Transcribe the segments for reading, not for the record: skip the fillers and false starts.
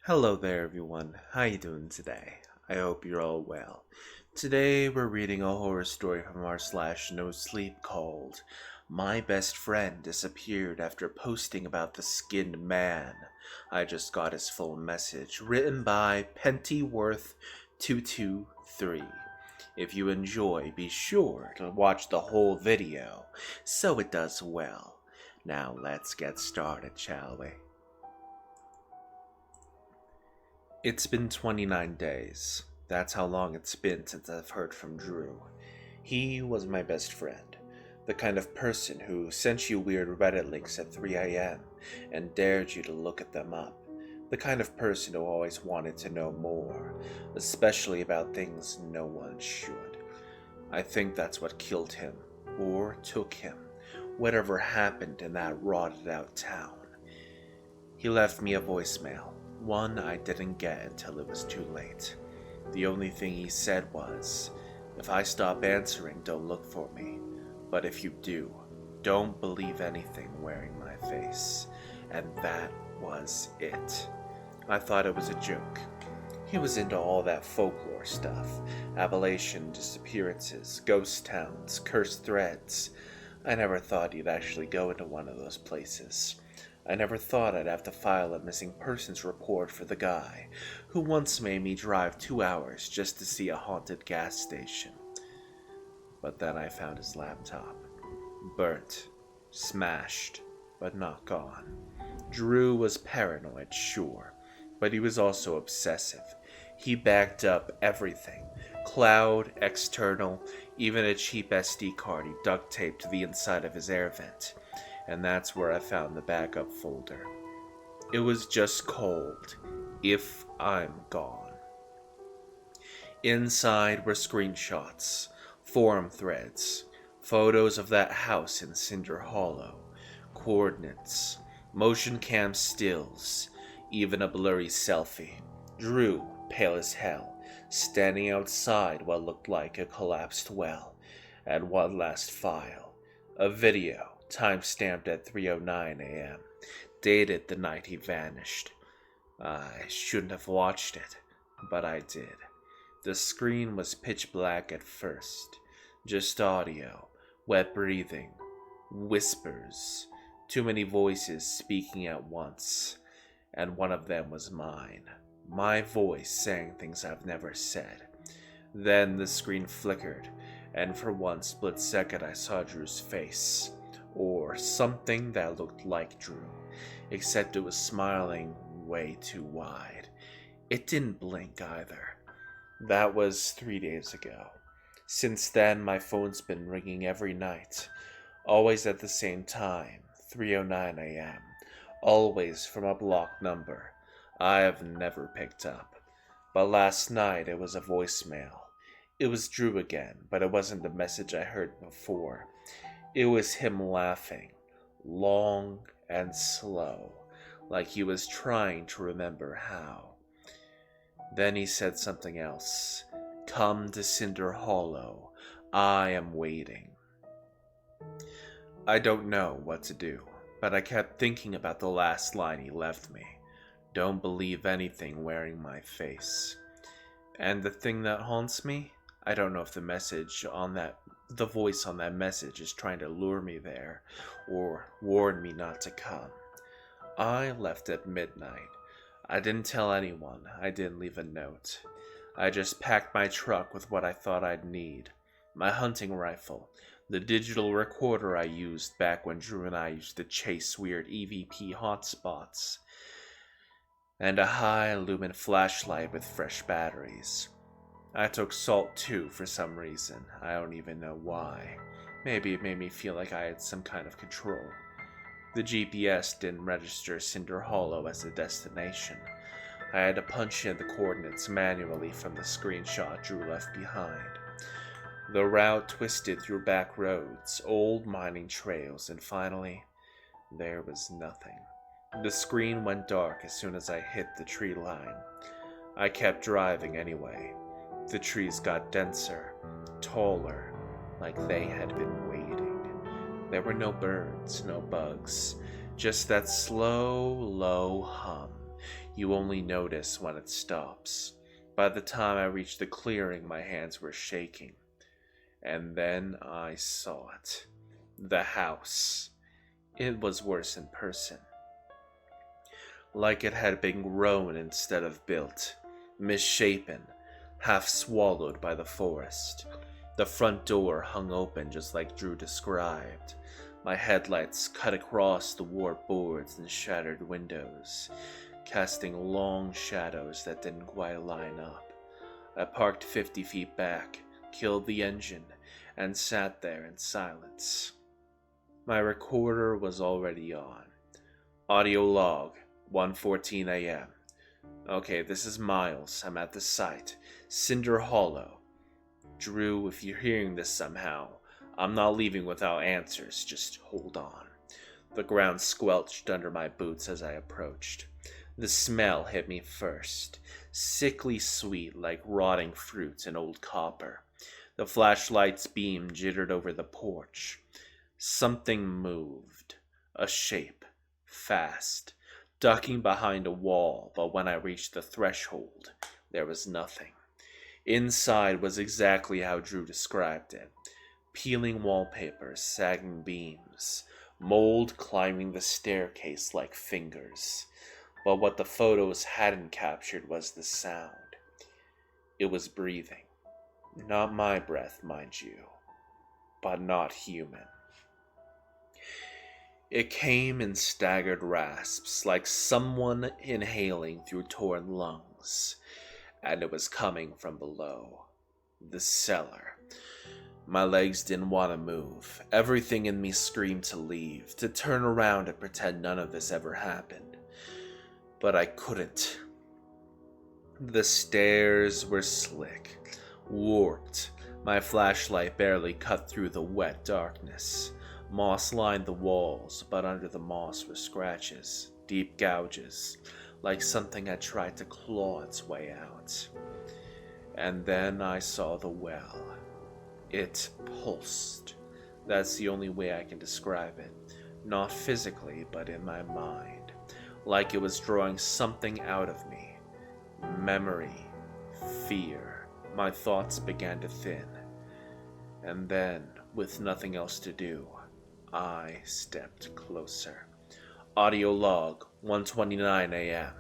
Hello there everyone, how you doing today? I hope you're all well. Today we're reading a horror story from r/ no sleep called My Best Friend Disappeared After Posting About the Skinned Man. I just got his full message, written by Pentyworth223. If you enjoy, be sure to watch the whole video so it does well. Now let's get started, shall we? It's been 29 days. That's how long it's been since I've heard from Drew. He was my best friend. The kind of person who sent you weird Reddit links at 3 a.m. and dared you to look at them up. The kind of person who always wanted to know more, especially about things no one should. I think that's what killed him, or took him, whatever happened in that rotted out town. He left me a voicemail. One I didn't get until it was too late. The only thing he said was, if I stop answering, don't look for me. But if you do, don't believe anything wearing my face. And that was it. I thought it was a joke. He was into all that folklore stuff. Appalachian disappearances, ghost towns, cursed threads. I never thought he'd actually go into one of those places. I never thought I'd have to file a missing persons report for the guy who once made me drive 2 hours just to see a haunted gas station. But then I found his laptop. Burnt. Smashed. But not gone. Drew was paranoid, sure, but he was also obsessive. He backed up everything. Cloud, external, even a cheap SD card he duct taped to the inside of his air vent. And that's where I found the backup folder. It was just called If I'm Gone. Inside were screenshots, forum threads, photos of that house in Cinder Hollow, coordinates, motion cam stills, even a blurry selfie. Drew, pale as hell, standing outside what looked like a collapsed well, and one last file, a video time-stamped at 3:09 a.m., dated the night he vanished. I shouldn't have watched it, but I did. The screen was pitch black at first, just audio, wet breathing, whispers, too many voices speaking at once, and one of them was mine. My voice saying things I've never said. Then the screen flickered, and for one split second I saw Drew's face. Or something that looked like Drew, except it was smiling way too wide. It didn't blink either. That was 3 days ago. Since then, my phone's been ringing every night, always at the same time, 3:09 a.m., always from a blocked number I have never picked up. But last night it was a voicemail. It was Drew again, but it wasn't the message I heard before. It was him laughing, long and slow, like he was trying to remember how. Then he said something else. Come to Cinder Hollow. I am waiting. I don't know what to do, but I kept thinking about the last line he left me. Don't believe anything wearing my face. And the thing that haunts me? I don't know if the voice on that message is trying to lure me there or warn me not to come. I left at midnight. I didn't tell anyone. I didn't leave a note. I just packed my truck with what I thought I'd need. My hunting rifle, the digital recorder I used back when Drew and I used to chase weird EVP hotspots, and a high lumen flashlight with fresh batteries. I took salt too for some reason. I don't even know why. Maybe it made me feel like I had some kind of control. The GPS didn't register Cinder Hollow as a destination. I had to punch in the coordinates manually from the screenshot Drew left behind. The route twisted through back roads, old mining trails, and finally, there was nothing. The screen went dark as soon as I hit the tree line. I kept driving anyway. The trees got denser, taller, like they had been waiting. There were no birds, no bugs, just that slow, low hum, You only notice when it stops. By the time I reached the clearing, my hands were shaking. And then I saw it. The house. It was worse in person. Like it had been grown instead of built. Misshapen, half swallowed by the forest. The front door hung open just like Drew described. My headlights cut across the warped boards and shattered windows, casting long shadows that didn't quite line up. I parked 50 feet back, killed the engine, and sat there in silence. My recorder was already on. Audio log, 1:14 a.m. Okay, this is Miles. I'm at the site. Cinder Hollow. Drew, if you're hearing this somehow, I'm not leaving without answers. Just hold on. The ground squelched under my boots as I approached. The smell hit me first. Sickly sweet like rotting fruit and old copper. The flashlight's beam jittered over the porch. Something moved. A shape. Fast. Ducking behind a wall, but when I reached the threshold, there was nothing. Inside was exactly how Drew described it. Peeling wallpaper, sagging beams, mold climbing the staircase like fingers. But what the photos hadn't captured was the sound. It was breathing. Not my breath, mind you, but not human. It came in staggered rasps, like someone inhaling through torn lungs, and it was coming from below. The cellar. My legs didn't want to move. Everything in me screamed to leave, to turn around and pretend none of this ever happened. But I couldn't. The stairs were slick, warped. My flashlight barely cut through the wet darkness. Moss lined the walls, but under the moss were scratches, deep gouges, like something had tried to claw its way out. And then I saw the well. It pulsed. That's the only way I can describe it. Not physically, but in my mind. Like it was drawing something out of me. Memory. Fear. My thoughts began to thin. And then, with nothing else to do, I stepped closer. Audio log, 1:29 a.m.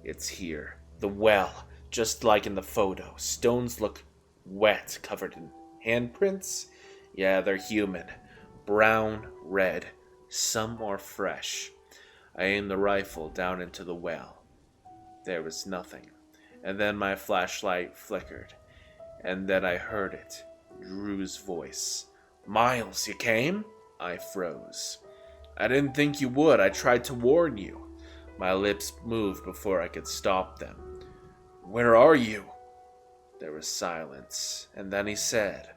It's here. The well, just like in the photo. Stones look wet, covered in handprints. Yeah, they're human. Brown, red. Some are fresh. I aimed the rifle down into the well. There was nothing. And then my flashlight flickered. And then I heard it. Drew's voice. Miles, you came? I froze. I didn't think you would. I tried to warn you. My lips moved before I could stop them. Where are you? There was silence, and then he said,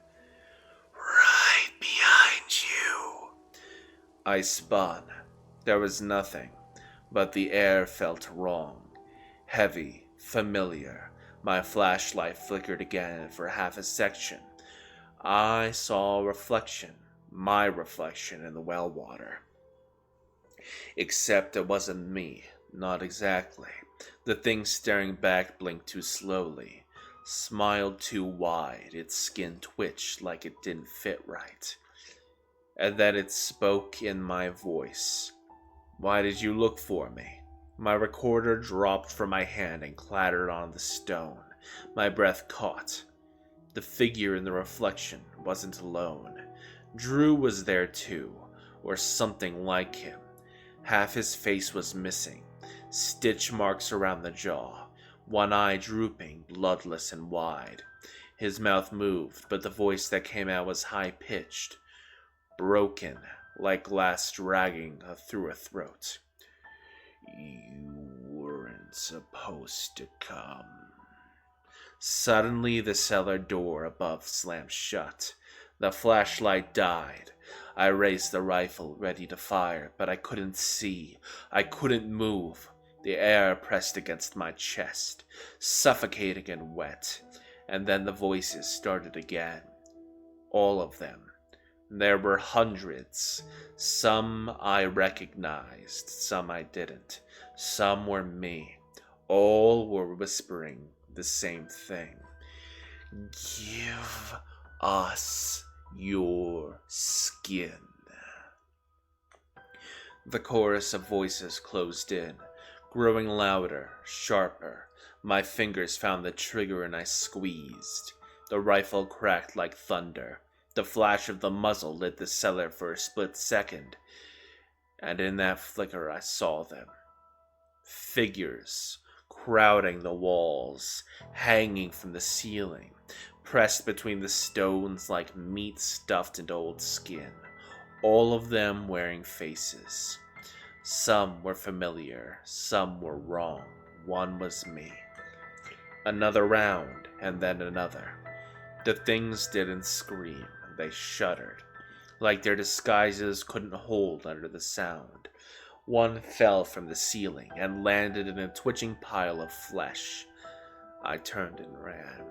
Right behind you. I spun. There was nothing, but the air felt wrong. Heavy, familiar. My flashlight flickered again, and for half a section, I saw a reflection. My reflection in the well water. Except it wasn't me. Not exactly. The thing staring back blinked too slowly. Smiled too wide. Its skin twitched like it didn't fit right. And then it spoke in my voice. Why did you look for me? My recorder dropped from my hand and clattered on the stone. My breath caught. The figure in the reflection wasn't alone. Drew was there too, or something like him. Half his face was missing, stitch marks around the jaw, one eye drooping, bloodless and wide. His mouth moved, but the voice that came out was high-pitched, broken, like glass dragging through a throat. You weren't supposed to come. Suddenly the cellar door above slammed shut. The flashlight died. I raised the rifle, ready to fire, but I couldn't see. I couldn't move. The air pressed against my chest, suffocating and wet. And then the voices started again. All of them. There were hundreds. Some I recognized, some I didn't. Some were me. All were whispering the same thing. Give us your skin. The chorus of voices closed in, growing louder, sharper. My fingers found the trigger and I squeezed. The rifle cracked like thunder. The flash of the muzzle lit the cellar for a split second, and in that flicker I saw them. Figures crowding the walls, hanging from the ceiling, pressed between the stones like meat stuffed into old skin. All of them wearing faces. Some were familiar, some were wrong. One was me. Another round, and then another. The things didn't scream, they shuddered, like their disguises couldn't hold under the sound. One fell from the ceiling and landed in a twitching pile of flesh. I turned and ran.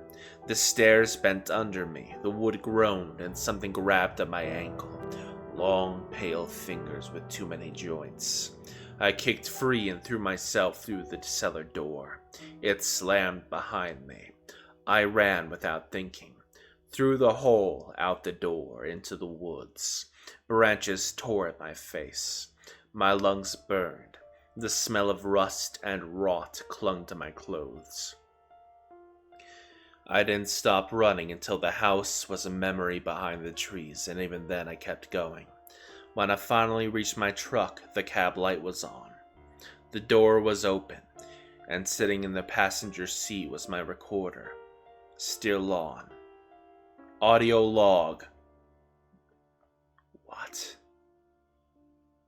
The stairs bent under me, the wood groaned, and something grabbed at my ankle. Long, pale fingers with too many joints. I kicked free and threw myself through the cellar door. It slammed behind me. I ran without thinking. Through the hole, out the door, into the woods. Branches tore at my face. My lungs burned. The smell of rust and rot clung to my clothes. I didn't stop running until the house was a memory behind the trees, and even then I kept going. When I finally reached my truck, the cab light was on. The door was open, and sitting in the passenger seat was my recorder, still on. Audio log. What?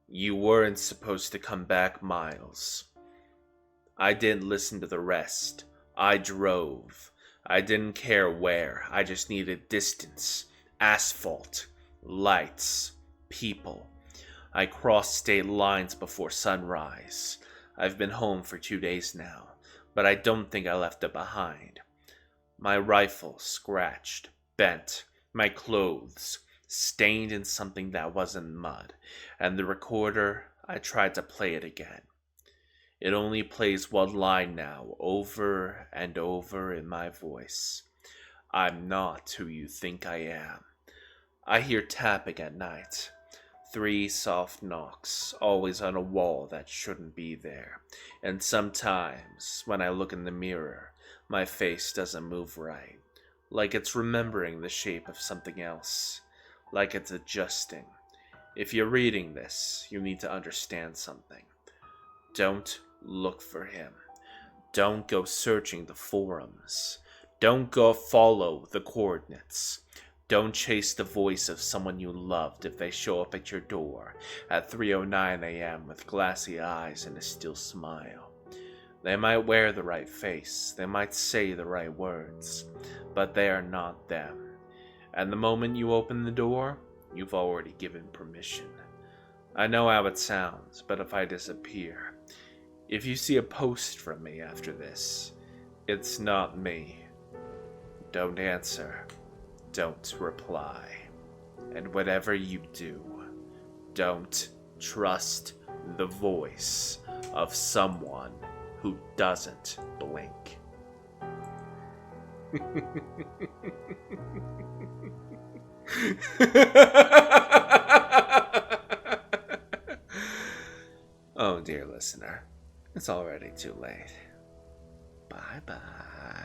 You weren't supposed to come back, Miles. I didn't listen to the rest. I drove. I didn't care where. I just needed distance, asphalt, lights, people. I crossed state lines before sunrise. I've been home for 2 days now, but I don't think I left it behind. My rifle scratched, bent, my clothes stained in something that wasn't mud, and the recorder, I tried to play it again. It only plays one line now, over and over in my voice. I'm not who you think I am. I hear tapping at night. 3 soft knocks, always on a wall that shouldn't be there. And sometimes, when I look in the mirror, my face doesn't move right. Like it's remembering the shape of something else. Like it's adjusting. If you're reading this, you need to understand something. Don't look for him. Don't go searching the forums. Don't go follow the coordinates. Don't chase the voice of someone you loved if they show up at your door at 3:09 a.m. with glassy eyes and a still smile. They might wear the right face, they might say the right words, but they are not them. And the moment you open the door, you've already given permission. I know how it sounds, but if I disappear, if you see a post from me after this, it's not me. Don't answer. Don't reply. And whatever you do, don't trust the voice of someone who doesn't blink. Oh, dear listener, it's already too late. Bye-bye.